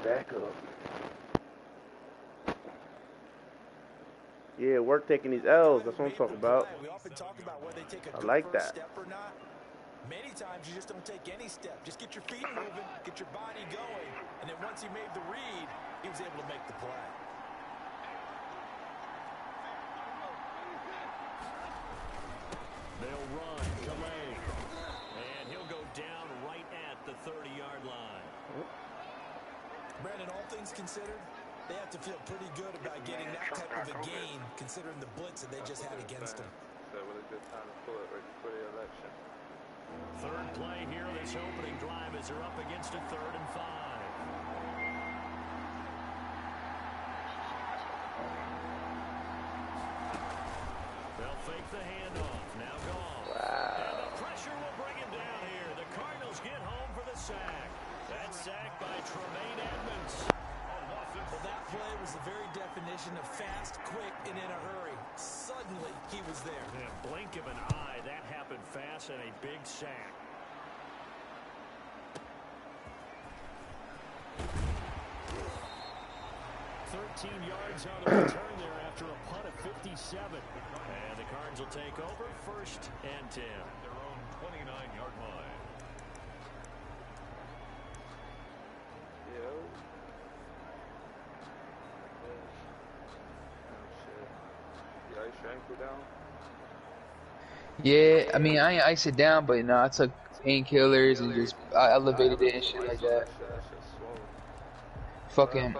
back up. Yeah, work taking these L's. That's what I'm talking about. I like that. Many times you just don't take any step. Just get your feet moving, get your body going, and then once he made the read, he was able to make the play. They'll run, delay, and he'll go down right at the 30-yard line. Brandon, all things considered, they have to feel pretty good about getting that type of a gain, considering the blitz that they just had against them. So what a good time to pull it right before the election. Third play here, this opening drive as they're up against a 3rd and 5. They'll fake the handoff. Now Goff. Wow. And the pressure will bring him down here. The Cardinals get home for the sack. That sack by Tremaine Edmonds. Well, that play was the very definition of fast, quick, and in a hurry. Suddenly, he was there. In a blink of an eye, that happened fast and a big sack. Yards on the return there after a punt of 57. And the Cards will take over 1st and 10. Their own 29-yard line. You ice your ankle down? Yeah, I mean, I ain't ice it down, but I took painkillers and just I elevated it and shit like that. Fucking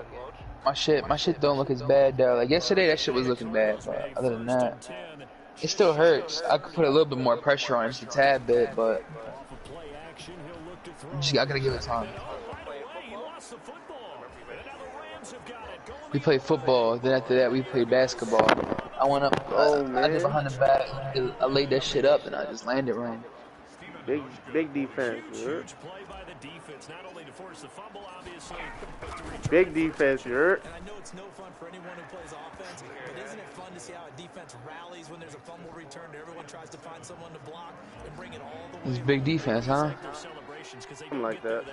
my shit don't look as bad though. Like yesterday, that shit was looking bad, but other than that, it still hurts. I could put a little bit more pressure on it, just a tad bit, but I gotta give it time. We played football, then after that we played basketball. I went up, I did behind the back, I laid that shit up and I just landed right. Big defense, Big defense, you heard? And I know it's no fun for anyone who plays offense, but isn't it fun to see how a defense rallies when there's a fumble return and everyone tries to find someone to block and bring it all the way? It's big defense, huh? Something like that.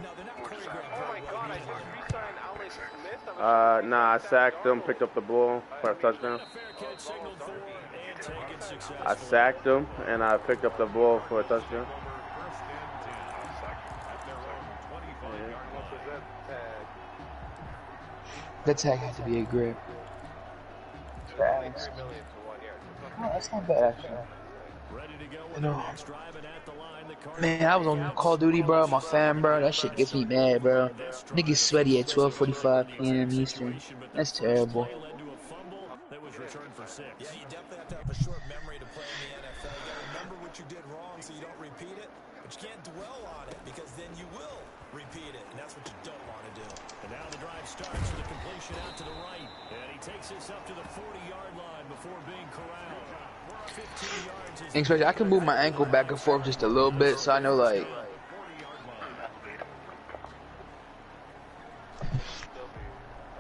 No, they're not choreographed. Oh my god, I just re-signed Alex Smith. Nah, I sacked him, picked up the ball for a touchdown. I sacked him, and I picked up the ball for a touchdown. That tag had to be a grip. Facts. Oh, that's not bad, actually. You know, man, I was on Call of Duty, bro. My fam, bro. That shit gets me mad, bro. Niggas sweaty at 12:45 p.m. Eastern. That's terrible. Yeah, you definitely have to have a short memory to play in the NFL. You got to remember what you did wrong so you don't repeat it, but you can't dwell on it because then you will repeat it, and that's what you don't want to do. And now the drive starts with a completion out to the right, and he takes this up to the 40-yard line before being corralled. 15 yards. Especially, I can move my ankle back and forth just a little bit, so I know, like.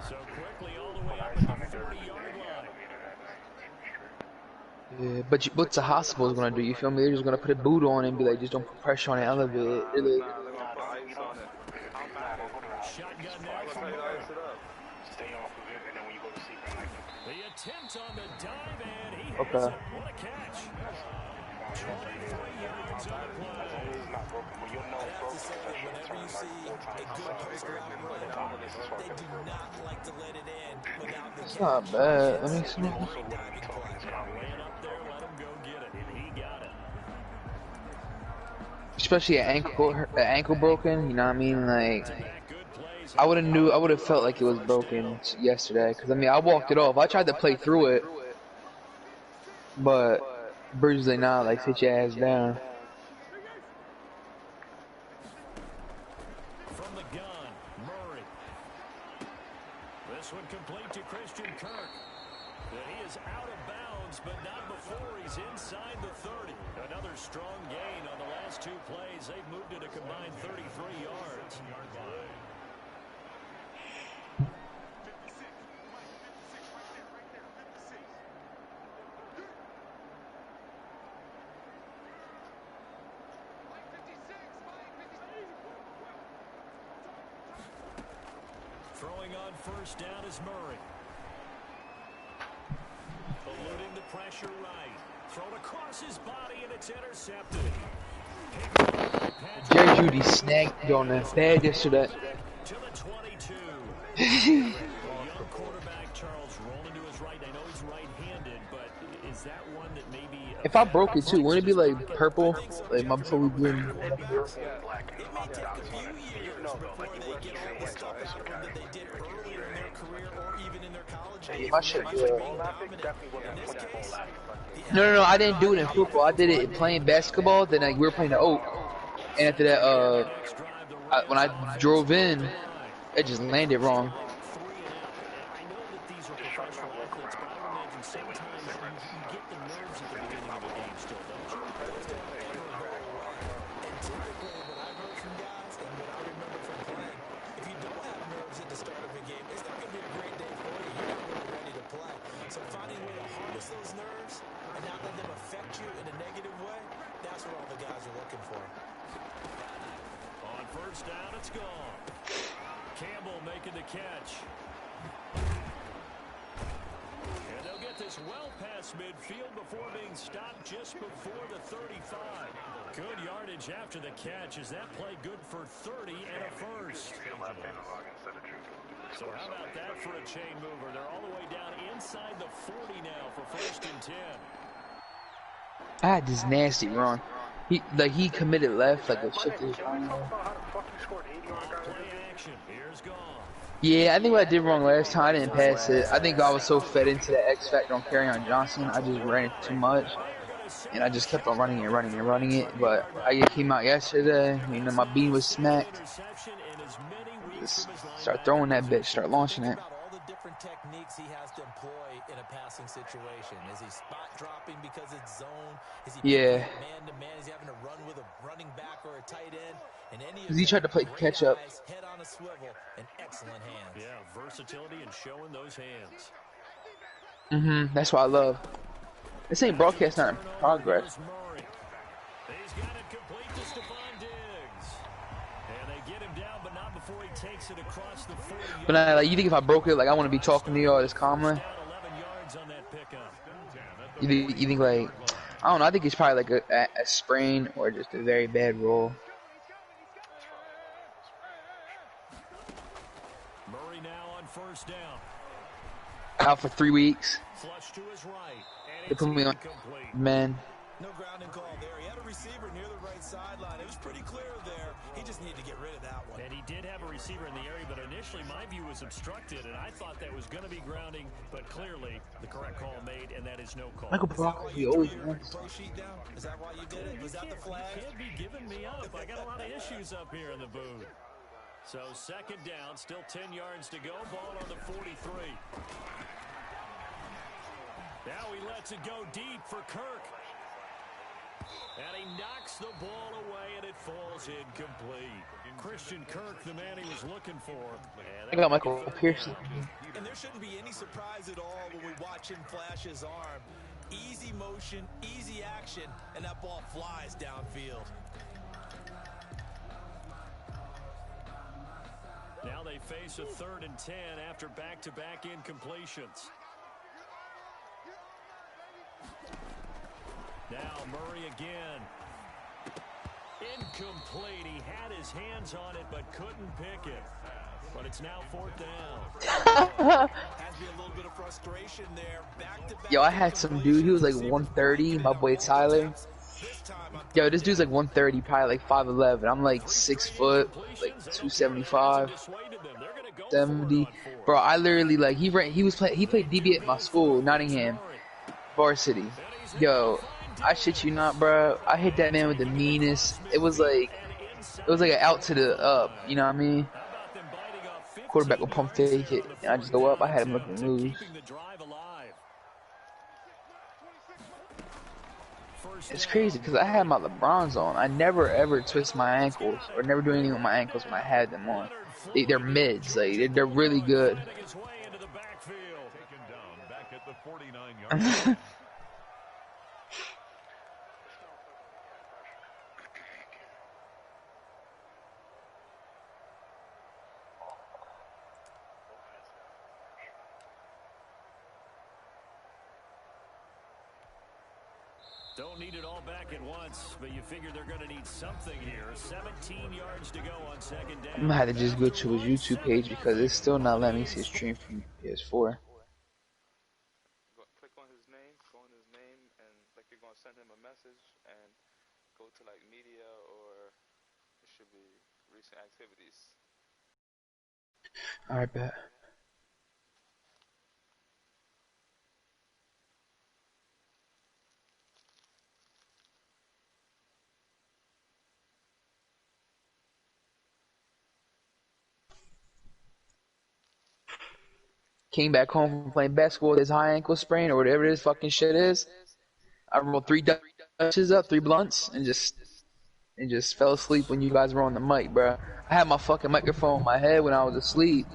So quickly all the way up at the 40-yard line. Yeah, but what's the hospital gonna do? You feel me? They're just gonna put a boot on and be like, just don't put pressure on it, elevate it. Really. Shotgun now from Murray. Stay off of it, and then when you go to sleep at night. The attempt on the dive, and he has Okay. it. What a catch. 23 yards on the play. It's not broken, but you'll know it's broken. Whenever you see a good poster out run, they do not like to let it in without the It's catch. not bad. Let me see. Ran up there, let him go get it, and he got it. Especially an ankle broken. You know what I mean? Like, I would have felt like it was broken yesterday. Cause I mean, I walked it off. I tried to play through it, but Bruce like, nah, like sit your ass down. From the gun, Murray. This one complete to Christian Kirk. And he is out of bounds, but not before he's inside the 30. Another strong gain on the last two plays. They've moved it a combined 33 yards. Throwing on first down is Murray. Eluding the pressure right. Thrown across his body, and it's intercepted. Jerry Judy snagged on that bad yesterday. To the 22. Young quarterback Charles rolling to his right. I know he's right-handed, but is that one that maybe... If I broke it too, wouldn't it be like purple? Like my before we blew. It may take a few years before they get all the stuff out of them that they did earlier in their career or even in their college days. My shit, Being dominant. In this case, No, I didn't do it in football. I did it playing basketball. Then like we were playing the Oak, and after that, when I drove in, it just landed wrong. I know that these are professional athletes, but I would imagine sometimes you get the nerves at the beginning of a game still, don't you? and typically what I've heard from guys and what I remember from playing, if you don't have nerves at the start of a game, it's not going to be a great day for you. You're not really ready to play. So finding a way to harness those nerves and not let them affect you in a negative way, that's what all the guys are looking for. On first down, it's gone. Campbell making the catch. And they'll get this well past midfield before being stopped just before the 35. Good yardage after the catch. Is that play good for 30 and a first? So how about that for a chain mover? They're all the way down inside the 40 now for first and 10. I had this nasty run. He committed left like a shit. Play action. Here's gone. Yeah, I think what I did wrong last time, I didn't pass it. I think I was so fed into the X factor on Kerryon Johnson, I just ran it too much, and I just kept on running it. But I came out yesterday, you know, my bean was smacked. Just start throwing that bitch, start launching it. All the different techniques he has to employ in a passing situation. Is he spot dropping because it's zone? Is he man to man? Is he having to run with a running back or a tight end? And any of He tried to play catch up. Head on a swivel and excellent hands. Yeah, versatility and showing those hands. That's what I love. This ain't broadcast, not in progress. He's got it complete to Stephon Diggs. And they get him down, but not before he takes it across the 40. But like, you think if I broke it, like I want to be talking to you all this calmly? 11 yards on that pickup. You think like, I don't know, I think it's probably like a sprain or just a very bad roll. Murray now on first down. Out for 3 weeks. Flush to his right. They put me on, man. No grounding call there. He had a receiver near the right sideline. It was pretty clear there. He just needed to get rid of that one. And he did have a receiver in the area, but initially my view was obstructed, and I thought that was going to be grounding, but clearly the correct call made, and that is no call. Michael Brock, he always wins. Pro sheet down? Is that why you did it? Was that the flag? You can't be giving me up. I got a lot of issues up here in the booth. So second down, still 10 yards to go. Ball on the 43. Now he lets it go deep for Kirk. And he knocks the ball away, and it falls incomplete. Christian Kirk, the man he was looking for. I got Michael Pearson. And there shouldn't be any surprise at all when we watch him flash his arm. Easy motion, easy action, and that ball flies downfield. Now they face a 3rd and 10 after back-to-back incompletions. Now Murray again. Incomplete. He had his hands on it but couldn't pick it. But it's now 4th down. Has to be a little bit of frustration there. Back-to-back. Yo, I had some dude, he was like 130, my boy Tyler. Yo, this dude's like 130, probably like 5'11". I'm like 6 foot, like 275, 70. Bro, I literally like he played DB at my school, Nottingham, varsity. Yo, I shit you not, bro. I hit that man with the meanest. It was like an out to the up. You know what I mean? Quarterback will pump fake it, and I just go up. I had him looking loose. It's crazy because I had my LeBrons on. I never ever twist my ankles or never do anything with my ankles when I had them on. They're mids, like they're really good. Don't need it all back at once, but you figure they're going to need something here. 17 yards to go on second down. I'm gonna have to just go to his YouTube page because it's still not letting me see his stream from PS4. Click on his name, and like you're gonna send him a message, and go to like media, or it should be recent activities. Alright, bet. Came back home from playing basketball with his high ankle sprain or whatever this fucking shit is. I rolled 3 Dutches up, 3 blunts, and just fell asleep when you guys were on the mic, bro. I had my fucking microphone on my head when I was asleep.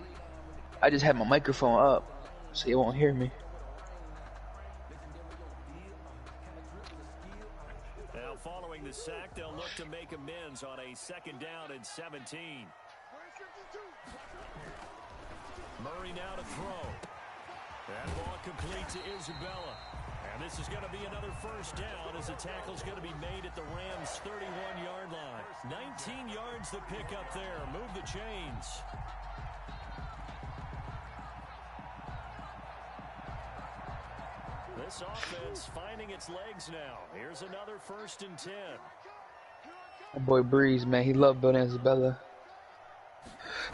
I just had my microphone up, so you won't hear me. Now, following the sack, they'll look to make amends on a 2nd down and 17. Murray now to throw. That ball complete to Isabella. And this is going to be another 1st down as the tackle's going to be made at the Rams' 31-yard line. 19 yards to pick up there. Move the chains. This offense finding its legs now. Here's another 1st and 10. My boy Breeze, man, he loved building Isabella.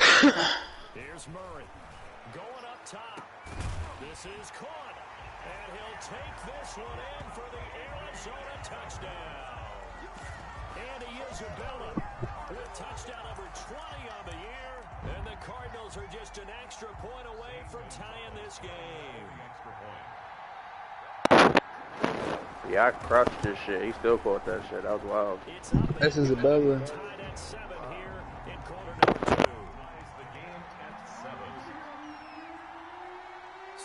Here's Murray. Going up top. This is caught. And he'll take this one in for the Arizona touchdown. Andy Isabella with touchdown number 20 on the year. And the Cardinals are just an extra point away from tying this game. Yeah, I crushed this shit. He still caught that shit. That was wild. That's Isabella. Tied at 7 here in quarter number 2.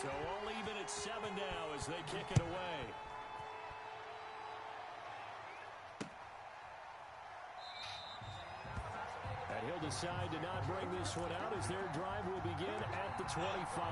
So all even at 7 now as they kick it away. And he'll decide to not bring this one out as their drive will begin at the 25.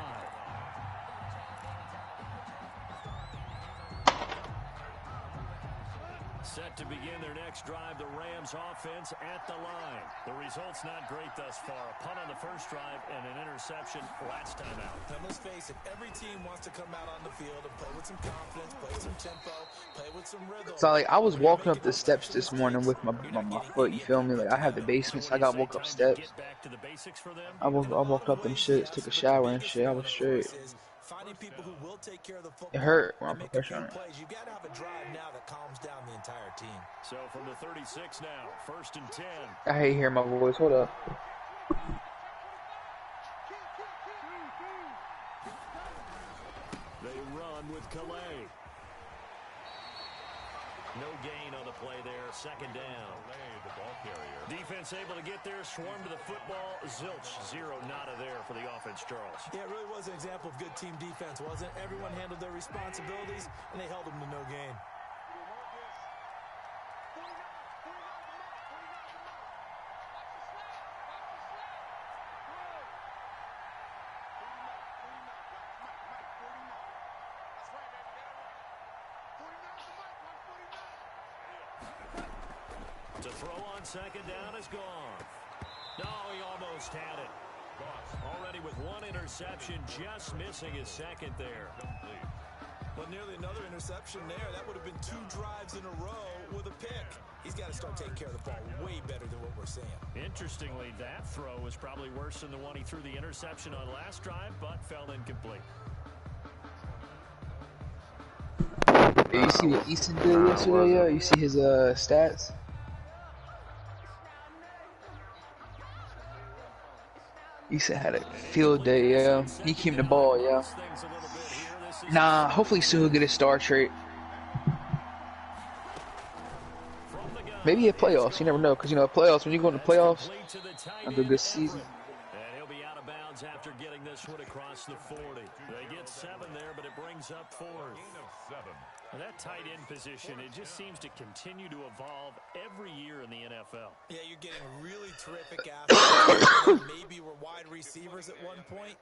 Set to begin their next drive, the Rams offense at the line. The result's not great thus far. A punt on the first drive and an interception last time out. Now, let's face it, every team wants to come out on the field and play with some confidence, play some tempo, play with some rhythm. So like I was walking up the steps this morning with my foot, you feel me? Like I have the basement, so I got woke up steps. I walked up them shits, took a shower and shit. I was straight. Finding people who will take care of the football. It hurt when I put pressure on it. You got to have a drive now that calms down the entire team. So from the 36 now, 1st and 10. I hate hearing my voice. Hold up. They run with Calais. No gain on the play there. 2nd down. The ball carrier. Defense able to get there, swarm to the football. Zilch, 0 nada there for the offense, Charles. Yeah, it really was an example of good team defense, wasn't it? Everyone handled their responsibilities, and they held them to no gain. To throw on 2nd down is gone. No, he almost had it. Already with 1 interception, just missing his 2nd there. But nearly another interception there. That would have been 2 drives in a row with a pick. He's got to start taking care of the ball way better than what we're seeing. Interestingly, that throw was probably worse than the one he threw the interception on last drive, but fell incomplete. Hey, you see what Easton did yesterday, yo? You see his stats? Easton had a field day, yo. He came the ball, yo. Nah, hopefully soon he'll get a star trait. Maybe at playoffs, you never know. Because, you know, playoffs, when you go into playoffs, after a good season. And he'll be out of bounds after getting this one across the 40. They get 7 there, but it brings up 4th. That tight end position, it just seems to continue to evolve every year in the NFL. Yeah, you're getting really terrific athletes. Maybe were wide receivers at one point.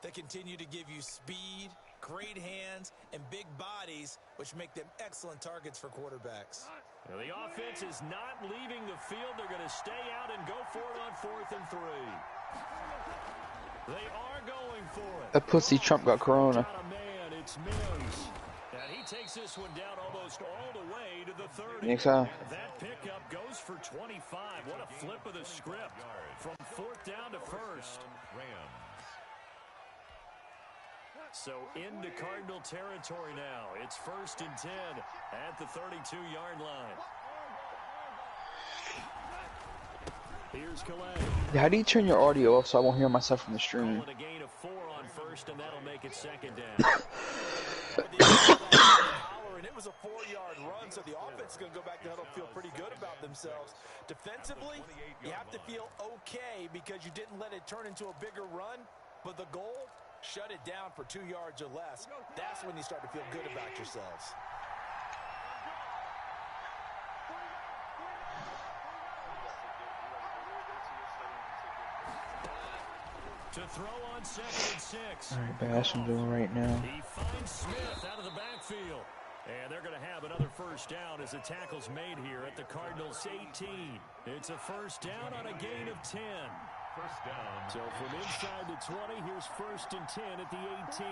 They continue to give you speed, great hands, and big bodies, which make them excellent targets for quarterbacks. Now the offense is not leaving the field. They're going to stay out and go for it on 4th and 3. They are going for it. That pussy Trump got corona. Got a man, it's Mims. And he takes this one down almost all the way to the 30. Next time. That pickup goes for 25. What a flip of the script. From 4th down to 1st. So into Cardinal territory now. It's 1st and 10 at the 32-yard line. Here's Calais. How do you turn your audio off so I won't hear myself from the stream? A gain of 4 on 1st, and that'll make it 2nd down. And it was a 4-yard run, so the offense is going to go back to huddle, feel pretty good about themselves. Defensively, you have to feel okay because you didn't let it turn into a bigger run, but the goal, shut it down for 2 yards or less. That's when you start to feel good about yourselves. To throw on 2nd and 6. All right, Bash, I'm doing right now. He finds Smith out of the backfield. And they're going to have another 1st down as the tackle's made here at the Cardinals' 18. It's a 1st down on a gain of 10. 1st down. So from inside the 20, here's 1st and 10 at the 18.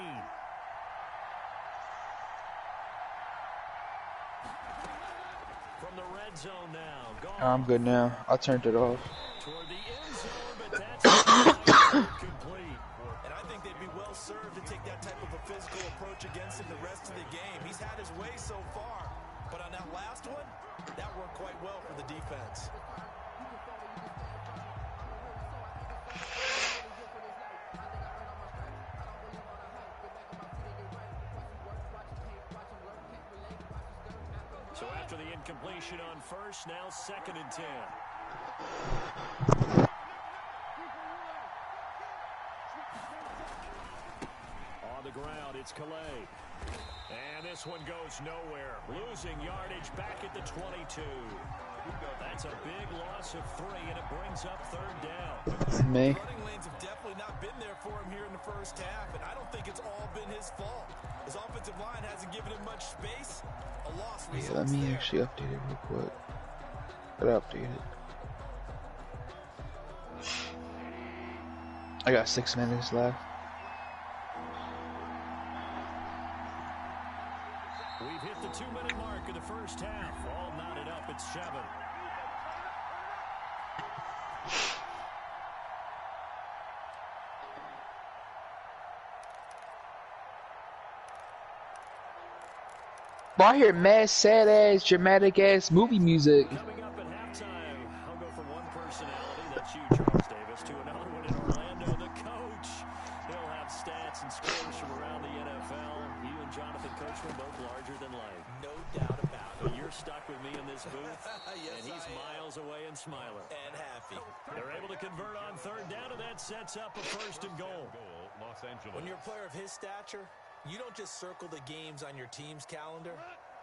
From the red zone now. Gone. I'm good now. I turned it off. Toward the end zone, but that's complete. And I think they'd be well served to take that type of a physical approach against him the rest of the game. He's had his way so far, but on that last one, that worked quite well for the defense. So after the incompletion on 1st, now 2nd and 10. On the ground, it's Calais. And this one goes nowhere. Losing yardage back at the 22. That's a big loss of 3, and it brings up 3rd down. Me. Running lanes have definitely not been there for him here in the first half, and I don't think it's all been his fault. His offensive line hasn't given him much space. A loss Yeah, let me actually update it real quick. But update it. I got 6 minutes left. We've hit the 2-minute mark of the first half. All knotted up at 7. But I hear mad, sad ass, dramatic ass movie music. Coming up at halftime, I'll go from one personality, that's you, Charles Davis, to another one in Orlando, the coach. He'll have stats and scores from around the NFL. You and Jonathan Coachman both larger than life. No doubt about it. But you're stuck with me in this booth, Yes, and he's miles away and smiling. And happy. They're able to convert on 3rd down, and that sets up a 1st and goal. When you're a player of his stature, you don't just circle the games on your team's calendar.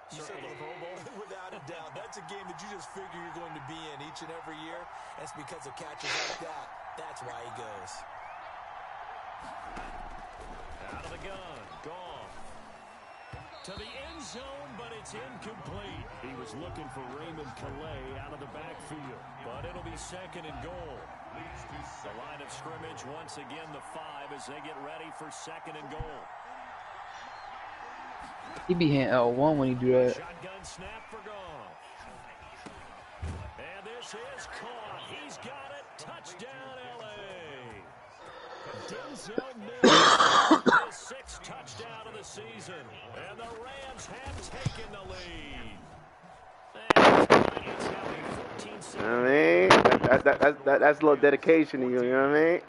You circle the Pro Bowl? Without a doubt. That's a game that you just figure you're going to be in each and every year. And it's because of catches like that. That's why he goes. Out of the gun. Gone. To the end zone, but it's incomplete. He was looking for Raymond Calais out of the backfield. But it'll be 2nd and goal. The line of scrimmage, once again, the 5 as they get ready for 2nd and goal. He be hitting L1 when he do that. Shotgun snap for Goff. And this is caught. He's got it. Touchdown, L.A. Denzel Mims, his 6th touchdown of the season. And the Rams have taken the lead. You know what I mean? That's a little dedication to you, you know what I mean?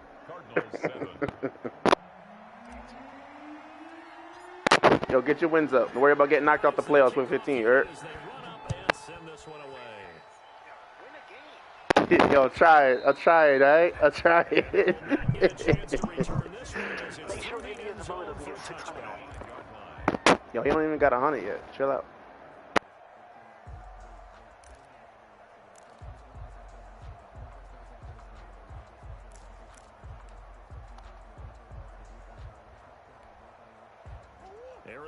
Yo, get your wins up. Don't worry about getting knocked off the playoffs with 15, right? Yo, try it. I'll try it, alright? I'll try it. Yo, he don't even got 100 yet. Chill out.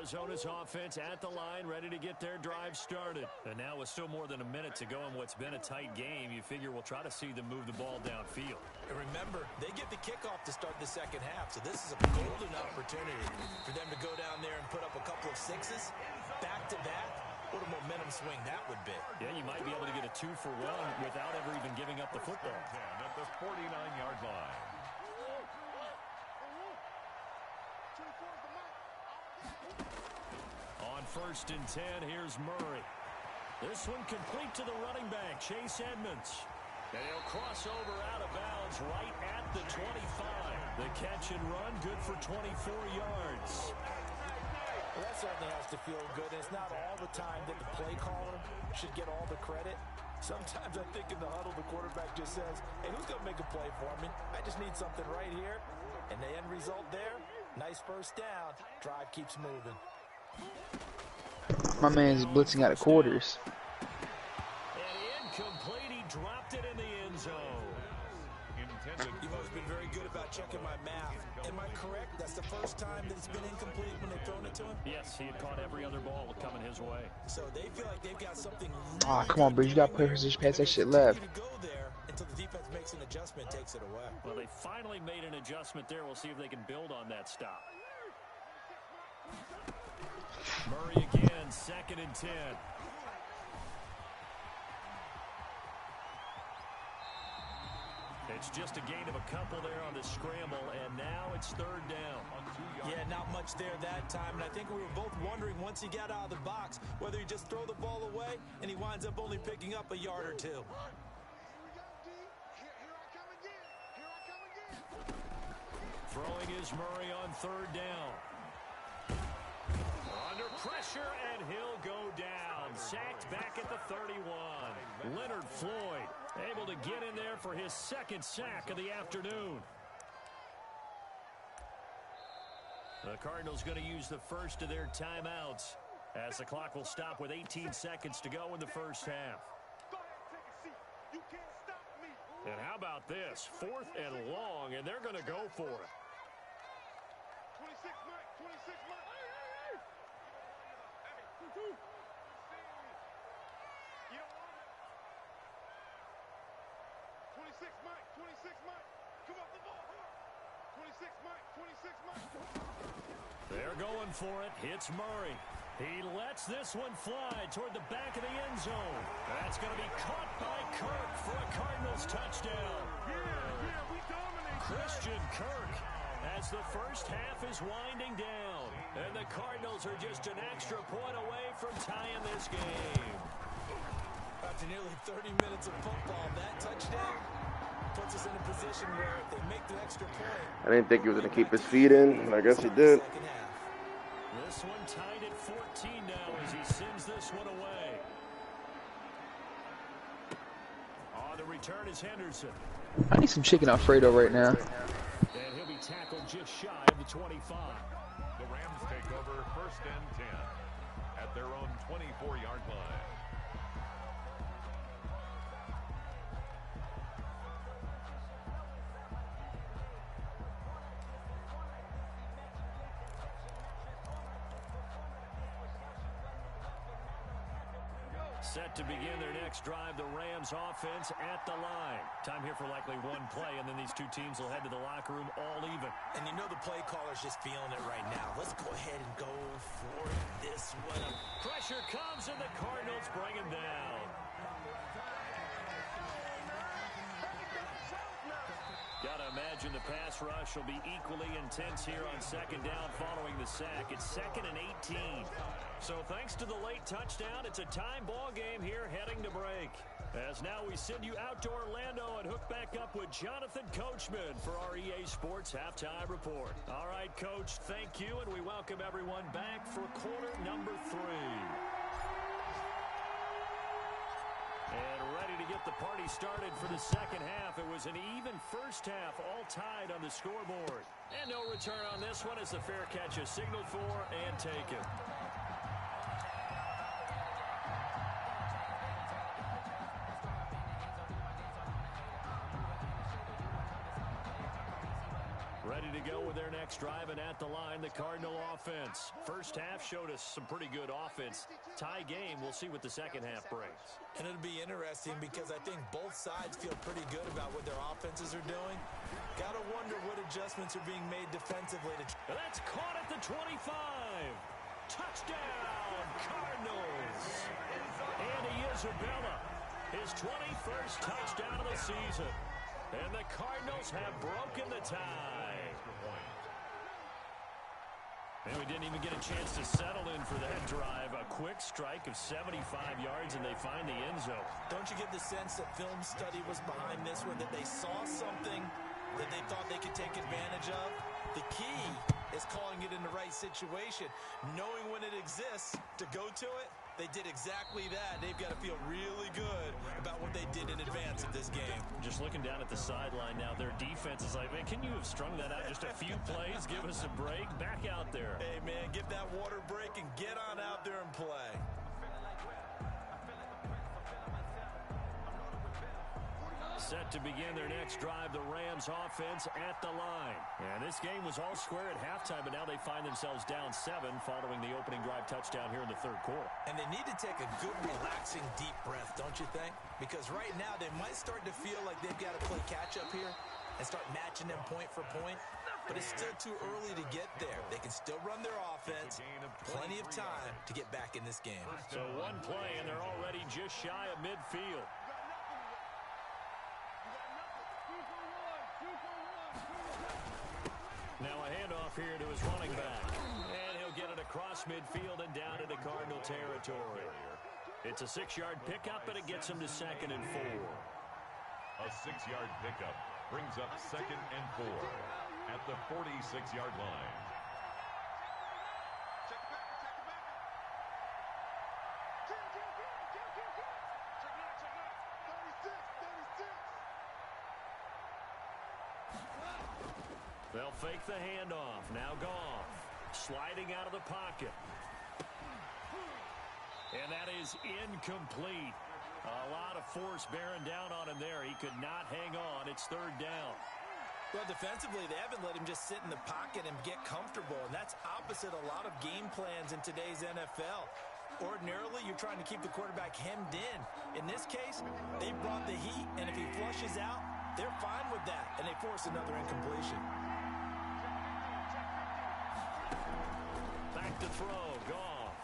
Arizona's offense at the line, ready to get their drive started. And now with still more than a minute to go in what's been a tight game, you figure we'll try to see them move the ball downfield. And remember, they get the kickoff to start the second half, so this is a golden opportunity for them to go down there and put up a couple of sixes back-to-back. What a momentum swing that would be. Yeah, you might be able to get a 2-for-1 without ever even giving up the football. At the 49-yard line. On 1st and 10, here's Murray. This one complete to the running back, Chase Edmonds. And he'll cross over out of bounds right at the 25. The catch and run, good for 24 yards. Well, that certainly has to feel good. And it's not all the time that the play caller should get all the credit. Sometimes I think in the huddle, the quarterback just says, hey, who's going to make a play for me? I just need something right here. And the end result there, nice first down. Drive keeps moving. My man's blitzing out of quarters. And incomplete, he dropped it in the end zone. You've always been very good about checking my math. Am I correct? That's the first time that it's been incomplete when they've thrown it to him? Yes, he had caught every other ball coming his way. So they feel like they've got something Ah, come on, Bridge. You got to play position pass that shit left. to go there until the defense makes an adjustment, takes it away. Well, they finally made an adjustment there. We'll see if they can build on that stop. Murray again, 2nd and 10. It's just a gain of a couple there on the scramble, and now it's 3rd down. Yeah, not much there that time, and I think we were both wondering once he got out of the box whether he just throw the ball away and he winds up only picking up a yard or two. Throwing is Murray on 3rd down. Under pressure, and he'll go down. Sacked back at the 31. Leonard Floyd able to get in there for his 2nd sack of the afternoon. The Cardinals going to use the first of their timeouts as the clock will stop with 18 seconds to go in the first half. And how about this? 4th and long, and they're going to go for it. 26 Mike, 26 Mike. You don't want it. 26 Mike, 26 Mike. Come off the ball. 26 Mike, 26 Mike. They're going for it. Hits Murray. He lets this one fly toward the back of the end zone. That's going to be caught by Kirk for a Cardinals touchdown. Yeah, we dominate. Christian Kirk as the first half is winding down. And the Cardinals are just an extra point away from tying this game. After nearly 30 minutes of football, that touchdown puts us in a position where if they make the extra point... I didn't think he was going to keep his feet in, but I guess he did. This one tied at 14 now as he sends this one away. On the return is Henderson. I need some chicken Alfredo right now. And he'll be tackled just shy of the 25. The Rams take over 1st and 10 at their own 24-yard line. Set to begin their next drive, the Rams offense at the line. Time here for likely one play, and then these two teams will head to the locker room all even. And you know the play caller's just feeling it right now. Let's go ahead and go for this one. Pressure comes, and the Cardinals bring him down. Gotta imagine the pass rush will be equally intense here on 2nd down following the sack. It's 2nd and 18. So thanks to the late touchdown, it's a time ball game here heading to break. As now we send you out to Orlando and hook back up with Jonathan Coachman for our EA Sports Halftime Report. All right, Coach, thank you, and we welcome everyone back for quarter number 3. And ready to get the party started for the second half. It was an even first half, all tied on the scoreboard. And no return on this one as the fair catch is signaled for and taken. Ready to go with their next drive, and at the line, the Cardinal offense. First half showed us some pretty good offense. Tie game, we'll see what the second half brings. And it'll be interesting because I think both sides feel pretty good about what their offenses are doing. Got to wonder what adjustments are being made defensively. That's caught at the 25. Touchdown, Cardinals. Andy Isabella, his 21st touchdown of the season. And the Cardinals have broken the tie. And we didn't even get a chance to settle in for that drive. A quick strike of 75 yards, and they find the end zone. Don't you get the sense that film study was behind this one, that they saw something that they thought they could take advantage of? The key is calling it in the right situation, knowing when it exists to go to it. They did exactly that. They've got to feel really good about what they did in advance of this game. Just looking down at the sideline now, their defense is like, man, can you have strung that out just a few plays? Give us a break. Back out there. Hey, man, give that water break and get on out there and play. Set to begin their next drive, the Rams offense at the line. And this game was all square at halftime, but now they find themselves down 7 following the opening drive touchdown here in the third quarter. And they need to take a good, relaxing, deep breath, don't you think? Because right now they might start to feel like they've got to play catch-up here and start matching them point for point. But it's still too early to get there. They can still run their offense. Plenty of time to get back in this game. So one play, and they're already just shy of midfield. Now a handoff here to his running back. And he'll get it across midfield and down into Cardinal territory. It's a 6-yard pickup, and it gets him to 2nd and 4. A 6-yard pickup brings up 2nd and 4 at the 46-yard line. They'll fake the handoff. Now Goff sliding out of the pocket. And that is incomplete. A lot of force bearing down on him there. He could not hang on. It's 3rd down. Well, defensively, they haven't let him just sit in the pocket and get comfortable, and that's opposite a lot of game plans in today's NFL. Ordinarily, you're trying to keep the quarterback hemmed in. In this case, they brought the heat, and if he flushes out, they're fine with that, and they force another incompletion. Back to throw, Goff.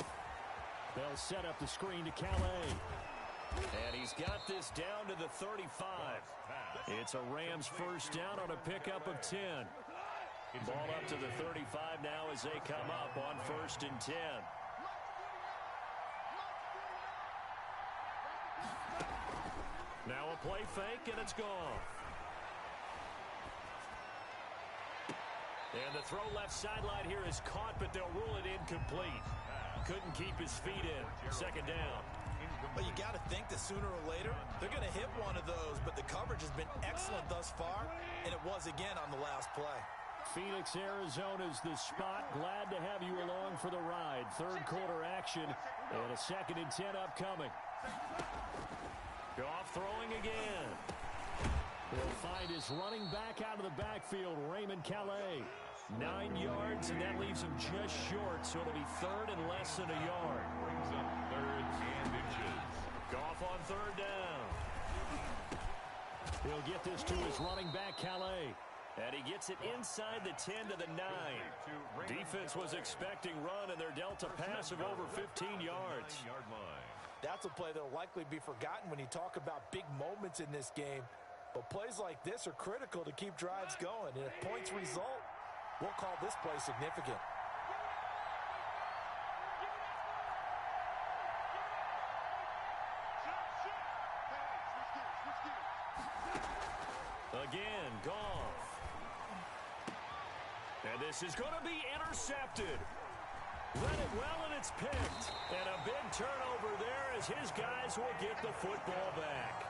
They'll set up the screen to Calais. And he's got this down to the 35. It's a Rams first down on a pickup of 10. Ball up to the 35 now as they come up on 1st and 10. Now a play fake, and it's gone. And the throw left sideline here is caught, but they'll rule it incomplete. Couldn't keep his feet in. 2nd down. Well, you got to think that sooner or later, they're going to hit one of those, but the coverage has been excellent thus far, and it was again on the last play. Phoenix, Arizona's the spot. Glad to have you along for the ride. 3rd quarter action, and a 2nd and 10 upcoming. Goff throwing again. He'll find his running back out of the backfield, Raymond Calais. 9 yards, and that leaves him just short, so it'll be 3rd and less than a yard. Brings up 3rd and inches. Goff on 3rd down. He'll get this to his running back, Calais. And he gets it inside the 10 to the 9. Defense was expecting run, and they're dealt a pass of over 15 yards. That's a play that'll likely be forgotten when you talk about big moments in this game. But plays like this are critical to keep drives going. And if points result, we'll call this play significant. Again, Goff. And this is going to be intercepted. Read it well, and it's picked. And a big turnover there as his guys will get the football back.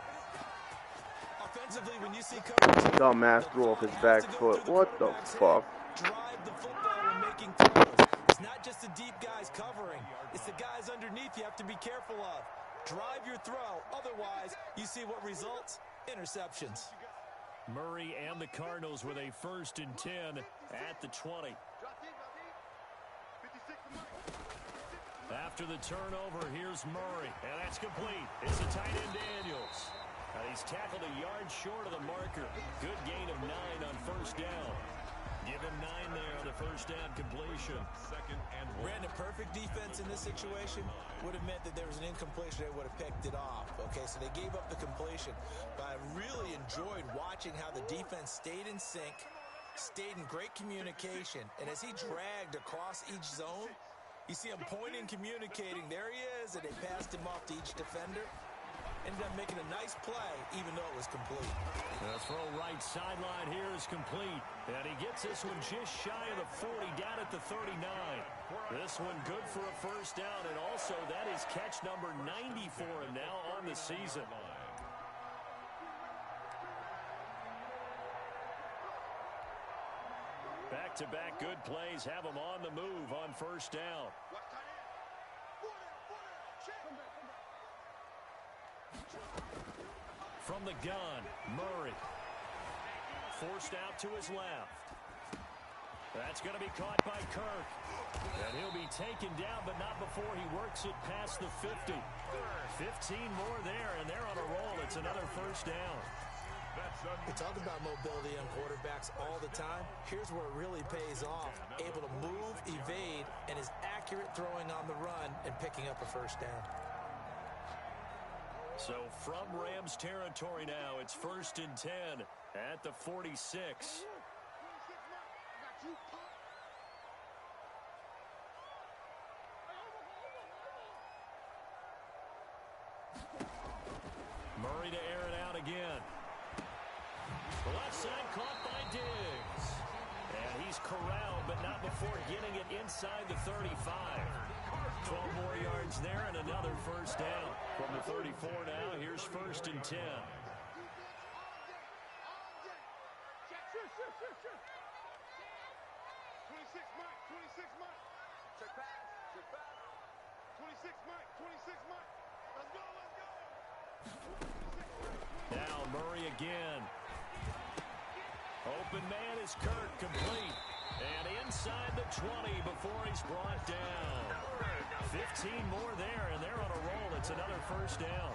Offensively, when you see coverage, Dumbass threw off his back foot. What the fuck? drive the football when making throws. It's not just the deep guys covering. It's the guys underneath you have to be careful of. Drive your throw. Otherwise, you see what results? Interceptions. Murray and the Cardinals with a 1st and 10 at the 20. After the turnover, here's Murray, and that's complete. It's the tight end Daniels. He's tackled a yard short of the marker. Good gain of 9 on 1st down. Give him 9 there on the 1st down completion. 2nd and 1. Brandon, perfect defense in this situation would have meant that there was an incompletion. They would have picked it off. Okay, so they gave up the completion. But I really enjoyed watching how the defense stayed in sync, stayed in great communication. And as he dragged across each zone, you see him pointing, communicating. There he is, and they passed him off to each defender. Ended up making a nice play, even though it was complete. The throw right sideline here is complete. And he gets this one just shy of the 40, down at the 39. This one good for a 1st down, and also that is catch number 90 for him now on the season. Back-to-back good plays have him on the move on 1st down. From the gun, Murray. Forced out to his left. That's going to be caught by Kirk. And he'll be taken down, but not before he works it past the 50. 15 more there, and they're on a roll. It's another 1st down. We talk about mobility on quarterbacks all the time. Here's where it really pays off. Able to move, evade, and is accurate throwing on the run and picking up a 1st down. So from Rams territory now, it's 1st and 10 at the 46. Murray to air it out again. Left side caught by Diggs. And he's corralled, but not before getting it inside the 35. 12 more yards there and another 1st down. From the 34 now, here's 1st and 10. 26 Mike, 26 Mike. Check pass, check pass. 26 Mike, 26 Mike. Let's go, let's go. Now Murray again. Open man is Kirk, complete. And inside the 20 before he's brought down. 15 more there, and they're on a roll. It's another 1st down.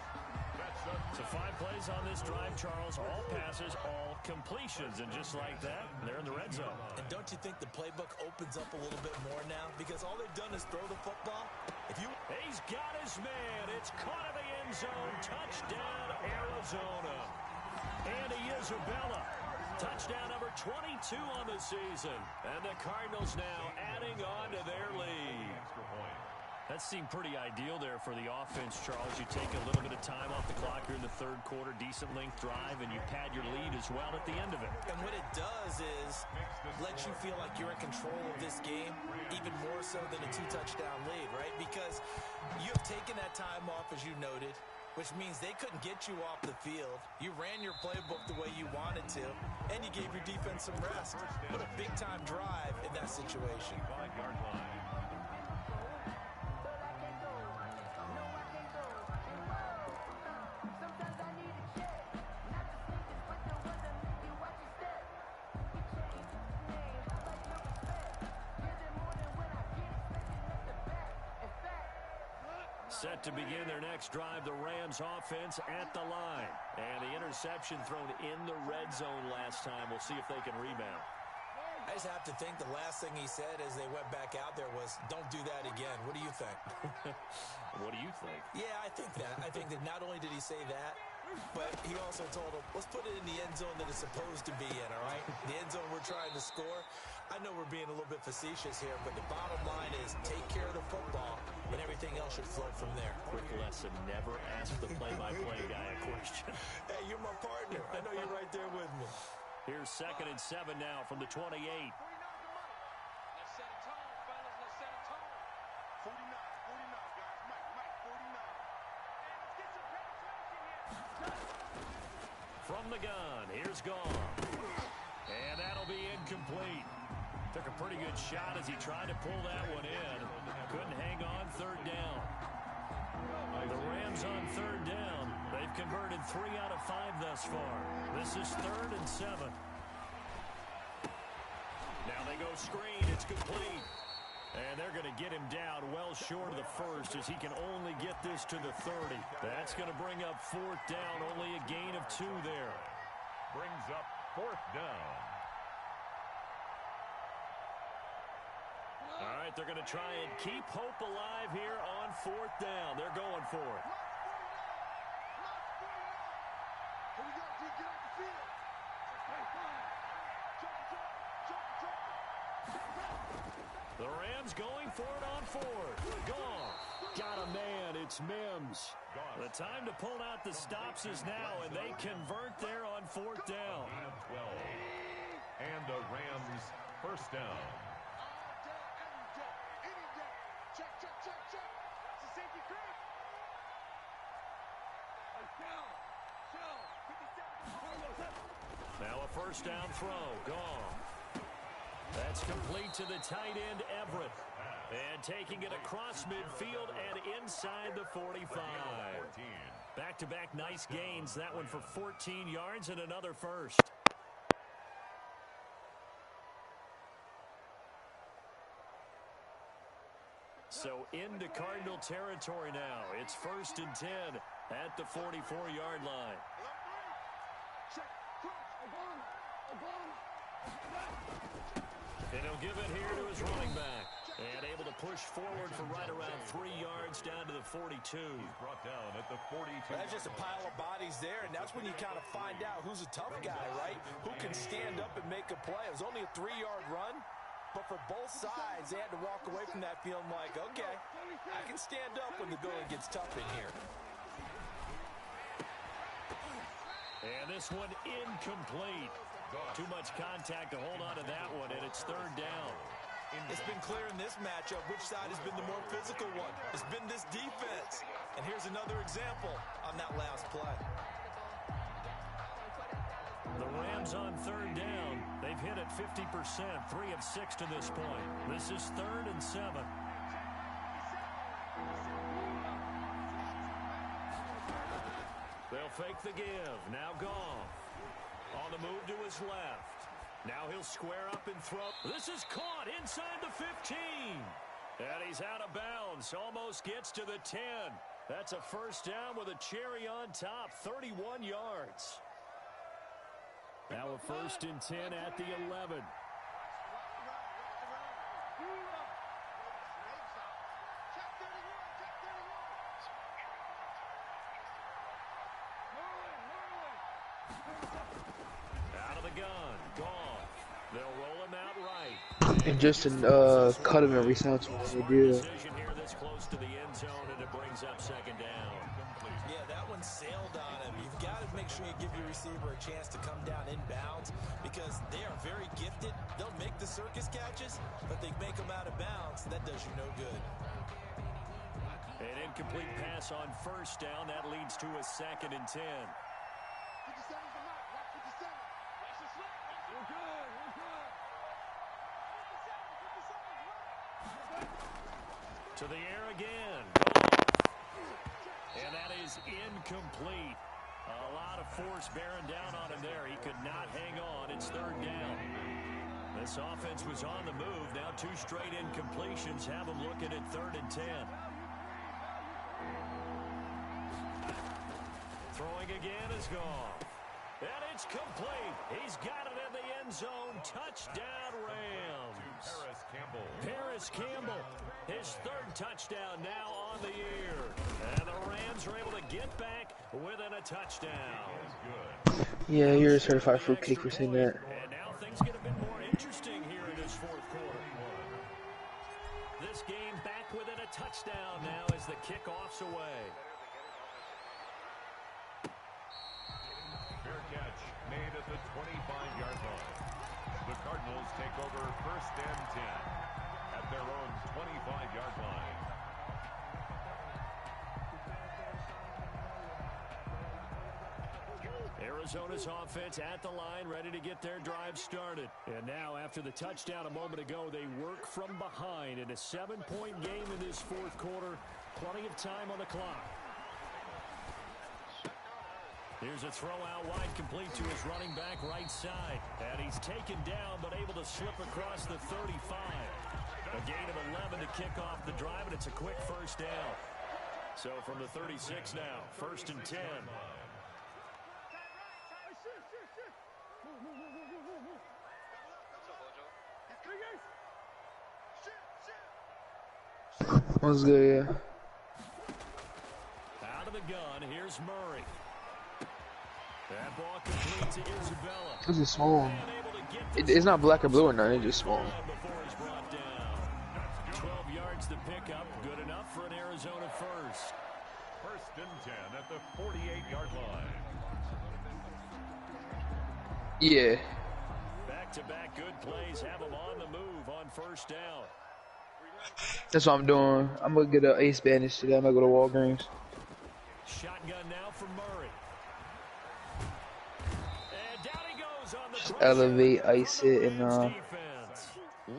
So 5 plays on this drive, Charles. All passes, all completions. And just like that, they're in the red zone. And don't you think the playbook opens up a little bit more now? Because all they've done is throw the football. He's got his man. It's caught in the end zone. Touchdown, Arizona. Andy Isabella. Touchdown number 22 on the season. And the Cardinals now adding on to their lead. That seemed pretty ideal there for the offense, Charles. You take a little bit of time off the clock here in the 3rd quarter, decent length drive, and you pad your lead as well at the end of it. And what it does is let you feel like you're in control of this game, even more so than a 2-touchdown lead, right? Because you have taken that time off, as you noted, which means they couldn't get you off the field. You ran your playbook the way you wanted to, and you gave your defense some rest. What a big-time drive in that situation. 5-yard line. Set to begin their next drive, the Rams offense at the line. And the interception thrown in the red zone last time. We'll see if they can rebound. I just have to think the last thing he said as they went back out there was, don't do that again. What do you think? What do you think? Yeah, I think that. I think that not only did he say that, but he also told him, let's put it in the end zone that it's supposed to be in, all right? The end zone we're trying to score. I know we're being a little bit facetious here, but the bottom line is take care of the football, and everything else should flow from there. Quick lesson, never ask the play-by-play guy a question. Hey, you're my partner. I know you're right there with me. Here's 2nd and 7 now from the 28. Let's set a tone, fellas. Let's set a tone. 49, guys. Mike, 49. Let's get some penetration here. From the gun, here's Gone. And that'll be incomplete. Took a pretty good shot as he tried to pull that one in. Couldn't hang on 3rd down. The Rams on 3rd down They've converted 3 out of 5 thus far. This is 3rd and 7. Now they go screen. It's complete. And they're going to get him down well short of the first as he can only get this to the 30. That's going to bring up 4th down. Only a gain of 2 there. Brings up 4th down. All right, they're going to try and keep hope alive here on 4th down. They're going for it. The Rams going for it on 4th. Gone. Got a man. It's Mims. The time to pull out the stops is now, and they convert there on 4th down. 12. And the Rams 1st down. Now a 1st down throw. Gone. That's complete to the tight end, Everett. And taking it across midfield and inside the 45. Back-to-back nice gains. That one for 14 yards and another first. So into Cardinal territory now. It's 1st and 10 at the 44-yard line. And he'll give it here to his running back. And able to push forward for right around 3 yards down to the 42. He's brought down at the 42. That's just a pile of bodies there, and that's when you kind of find out who's a tough guy, right? Who can stand up and make a play. It was only a 3-yard run, but for both sides, they had to walk away from that feeling like, okay, I can stand up when the going gets tough in here. And this one incomplete. Too much contact to hold on to that one, and it's 3rd down. It's been clear in this matchup which side has been the more physical one. It's been this defense. And here's another example on that last play. The Rams on 3rd down. They've hit it 50%, 3 of 6 to this point. This is 3rd and 7. They'll fake the give. Now Goff. On the move to his left. Now he'll square up and throw. This is caught inside the 15. And he's out of bounds. Almost gets to the 10. That's a 1st down with a cherry on top. 31 yards. Now a 1st and 10 at the 11. Out of the gun. Gone. They'll roll him out right. And Justin cut him every sound to the deal. Decision here this close to the end zone, and it brings up 2nd down. Yeah, that one sailed on him. You've got to make sure you give your receiver a chance to come down inbounds because they are very gifted. They'll make the circus catches, but they make them out of bounds. That does you no good. An incomplete pass on 1st down. That leads to a 2nd and 10. To the air again. And that is incomplete. A lot of force bearing down on him there. He could not hang on. It's 3rd down. This offense was on the move. Now 2 straight incompletions have them looking at 3rd and 10. Throwing again is gone. And it's complete. He's got it in the end zone. Touchdown, Rams. Paris Campbell. Paris Campbell, his 3rd touchdown now on the year. And the Rams are able to get back within a touchdown. Yeah, you're a certified fruitcake for saying that. And now things get a bit more interesting here in this 4th quarter. This game back within a touchdown now as the kickoff's away. Fair catch made at the 25-yard line. The Cardinals take over 1st and 10 at their own 25-yard line. Arizona's offense at the line, ready to get their drive started. And now, after the touchdown a moment ago, they work from behind in a 7-point game in this 4th quarter. Plenty of time on the clock. Here's a throw out wide, complete to his running back right side. And he's taken down, but able to slip across the 35. A gain of 11 to kick off the drive, and it's a quick first down. So from the 36 now, 1st and 10. What's good, yeah. Out of the gun, here's Murray. That ball complete to Isabella. This is small. It's not black or blue or nothing, it's just small. Before he's brought down. 12 yards to pick up, good enough for an Arizona first. 1st and 10 at the 48-yard line. Yeah. Back-to-back good plays have him on the move on 1st down. That's what I'm doing. I'm gonna get an ace bandage today. I'm gonna go to Walgreens. Shotgun now for Murray. And down he goes on the Just elevate, ice it, and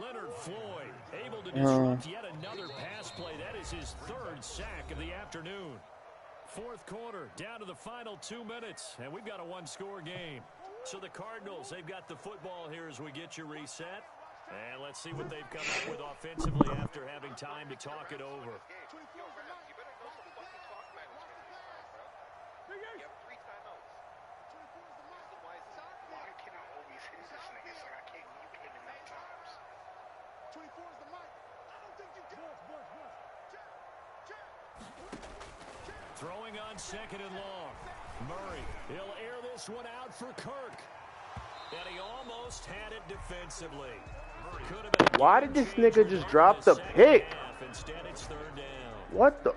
Leonard Floyd able to disrupt yet another pass play. That is his 3rd sack of the afternoon. 4th quarter, down to the final 2 minutes, and we've got a 1-score game. So the Cardinals, they've got the football here as we get you reset. And let's see what they've come up with offensively after having time to talk it over. Throwing on 2nd and long. Murray, he'll air this one out for Kirk. And he almost had it defensively. Why did this nigga just drop the pick? Instead, it's 3rd down. What the?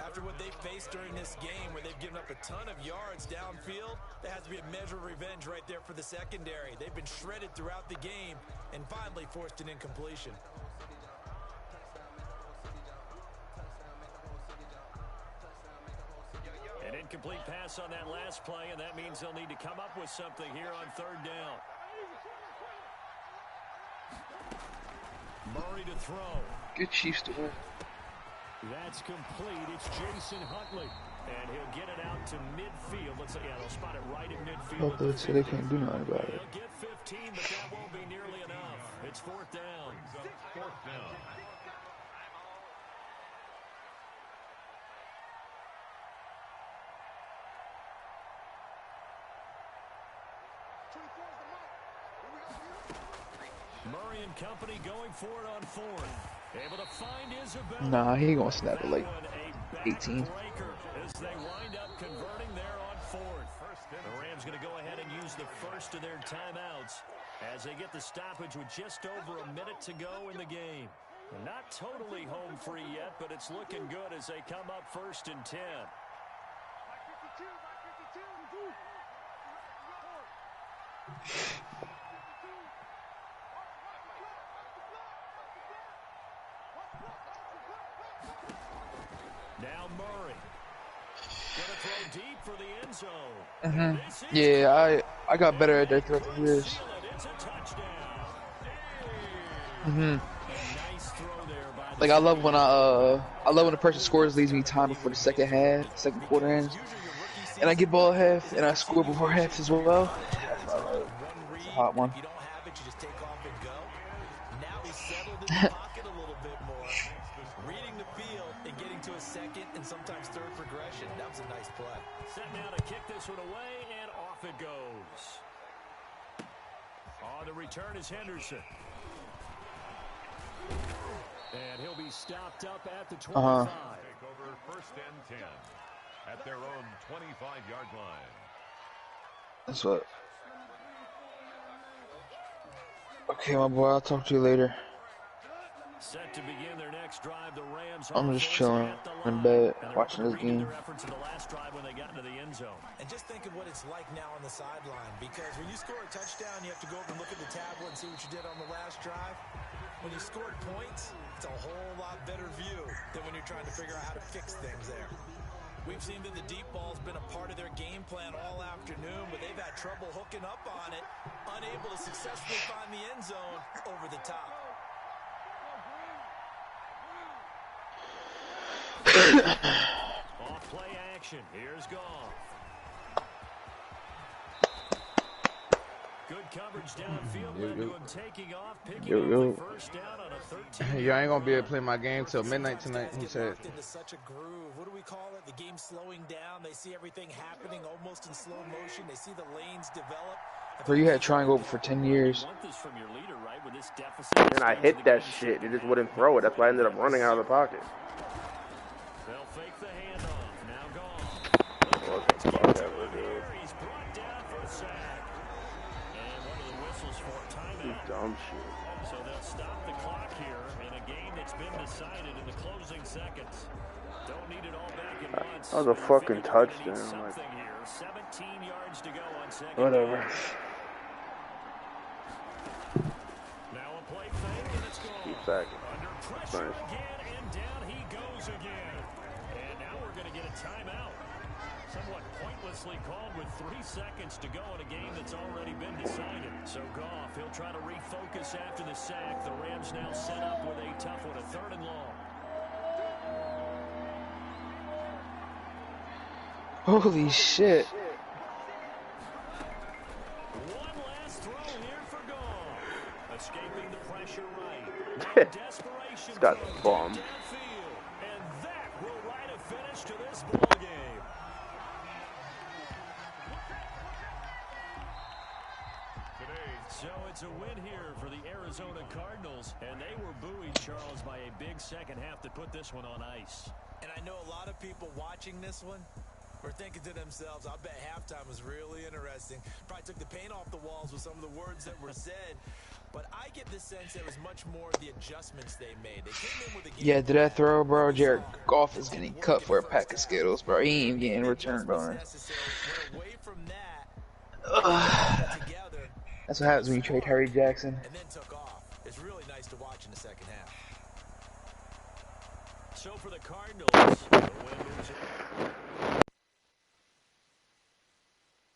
After what they faced during this game where they've given up a ton of yards downfield, there has to be a measure of revenge right there for the secondary. They've been shredded throughout the game and finally forced an incompletion. An incomplete pass on that last play, and that means they'll need to come up with something here on 3rd down. Murray to throw. Good Chiefs to win. That's complete. It's Jason Huntley. And he'll get it out to midfield. Let's say, yeah, they'll spot it right in midfield. Oh, they can't do nothing about it. He'll get 15, but that won't be nearly enough. It's 4th down. 4th down. Murray and company going for it on 4th. Able to find Isabella. Nah, he gonna snap it like 18. As they wind up converting there on 4th. The Rams going to go ahead and use the first of their timeouts as they get the stoppage with just over a minute to go in the game. Not totally home free yet, but it's looking good as they come up 1st and 10. Now Murray. Gonna throw deep for the end zone. Yeah, I got better at that throughout the years. It's a touchdown. Nice throw there by Like I love when the person scores, leaves me time before the second quarter ends, and I get ball half and I score before half as well. That's what I love. It's a hot one. If you don't have it, you just take off and go. Now he's settled in the pocket a little bit more. Reading the field and getting to a second and sometimes 3rd progression. That was a nice play. Set now to kick this one away, and off it goes. On the return is Henderson. And he'll be stopped up at the 25. Take over 1st and 10 at their own 25-yard line. That's what. Okay, my boy, I'll talk to you later. Set to begin their next drive, the Rams. I'm just chilling in bed watching this game. Efforts in the last drive when they got into the end zone. And just think of what it's like now on the sideline, because when you score a touchdown, you have to go over and look at the tablet and see what you did on the last drive. When you scored points, it's a whole lot better view than when you're trying to figure out how to fix things there. We've seen that the deep ball's been a part of their game plan all afternoon, but they've had trouble hooking up on it, unable to successfully find the end zone over the top. Off play action. Here's Goff. Good coverage downfield led to him taking off, picking Yo, up yo. the first down on a 13. Yeah, I ain't gonna be able to play my game till midnight tonight. Who said? Locked into such a groove. What do we call it? The game slowing down. They see everything happening almost in slow motion. They see the lanes develop. Bro, you had triangle for 10 years. Want this from your leader, right? With this deficit. And I hit that shit. They just wouldn't throw it. That's why I ended up running out of the pocket. They'll fake the handoff. Now gone. Whatever, dude. He's brought down for a sack. And one of the whistles for timeout. Dumb shit. So they'll stop the clock here in a game that's been decided in the closing seconds. Don't need it all back at once. That was a fucking touchdown. Like, Something here. 17 yards to go on second. whatever. Now a play fake and it's gone. Keep sacking. Under That's pressure nice. again, and down he goes again. And now we're going to get a timeout. Somewhat pointlessly called with 3 seconds to go in a game that's already been decided. So Goff, he'll try to refocus after the sack. The Rams now set up with a tough one, a 3rd and long. Holy shit. One last throw here for Goff. Escaping the pressure right. Desperation. It's got the bomb. Downfield. And that will write a finish to this ball game. So it's a win here for the Arizona Cardinals, and they were buoyed, Charles, by a big second half that put this one on ice. And I know a lot of people watching this one were thinking to themselves, I bet halftime was really interesting. Probably took the paint off the walls with some of the words that were said. But I get the sense it was much more the adjustments they made. They came in with a game. Yeah, did that throw, bro? Jared Goff is getting cut for a pack of Skittles, bro. He ain't even getting returned on it. Away from that, together, That's what happens when you trade Harry Jackson. and then took off. It's really nice to watch in the second half. So for the Cardinals, the win moves